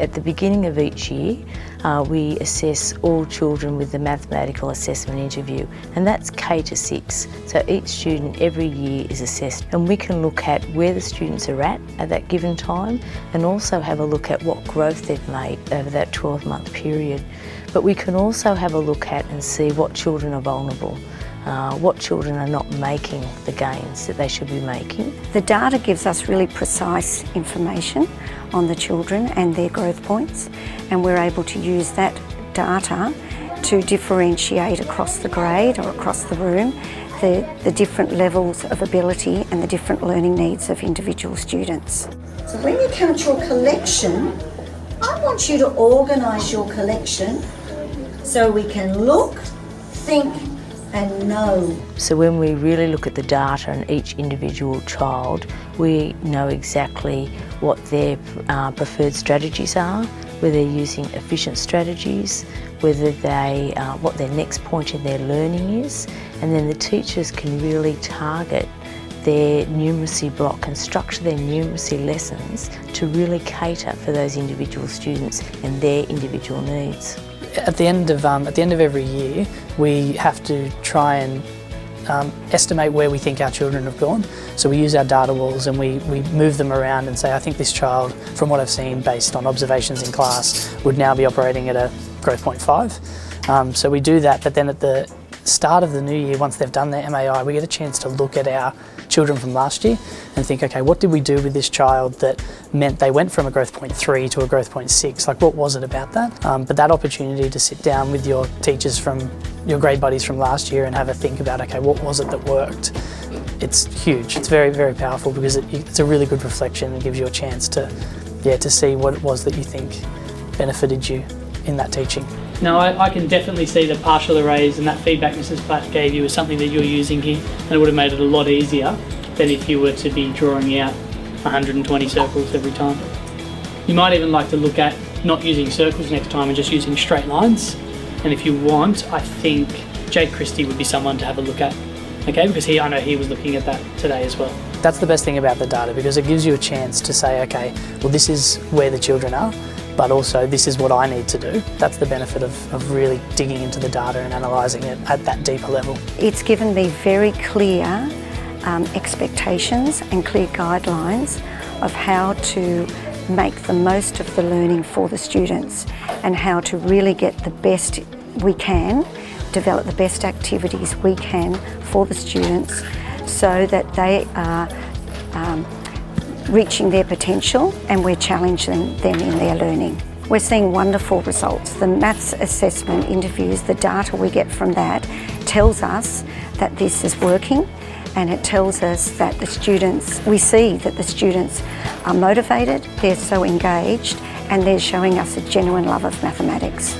At the beginning of each year, we assess all children with the mathematical assessment interview, and that's K to 6. So each student every year is assessed, and we can look at where the students are at that given time, and also have a look at what growth they've made over that 12-month period. But we can also have a look at and see what children are vulnerable. What children are not making the gains that they should be making. The data gives us really precise information on the children and their growth points, and we're able to use that data to differentiate across the grade or across the room the different levels of ability and the different learning needs of individual students. So when you count your collection, I want you to organise your collection so we can look, think and know. So when we really look at the data on each individual child, we know exactly what their preferred strategies are, whether they're using efficient strategies, whether they, what their next point in their learning is, and then the teachers can really target their numeracy block and structure their numeracy lessons to really cater for those individual students and their individual needs. At the end of every year, we have to try and estimate where we think our children have gone. So we use our data walls and we move them around and say, I think this child, from what I've seen based on observations in class, would now be operating at a growth point 5. So we do that, but then at the start of the new year, once they've done their MAI, we get a chance to look at our children from last year and think, okay, what did we do with this child that meant they went from a growth point 3 to a growth point 6? Like, what was it about that? But that opportunity to sit down with your teachers from your grade buddies from last year and have a think about, okay, what was it that worked? It's huge. It's very, very powerful because it's a really good reflection and gives you a chance to see what it was that you think benefited you in that teaching. No, I can definitely see the partial arrays and that feedback Mrs. Platt gave you is something that you're using here, and it would have made it a lot easier than if you were to be drawing out 120 circles every time. You might even like to look at not using circles next time and just using straight lines. And if you want, I think Jake Christie would be someone to have a look at, okay? Because I know he was looking at that today as well. That's the best thing about the data, because it gives you a chance to say, okay, well, this is where the children are, but also this is what I need to do. That's the benefit of really digging into the data and analysing it at that deeper level. It's given me very clear expectations and clear guidelines of how to make the most of the learning for the students and how to really get the best we can, develop the best activities we can for the students so that they are reaching their potential and we're challenging them in their learning. We're seeing wonderful results. The maths assessment interviews, the data we get from that tells us that this is working, and it tells us that we see that the students are motivated, they're so engaged, and they're showing us a genuine love of mathematics.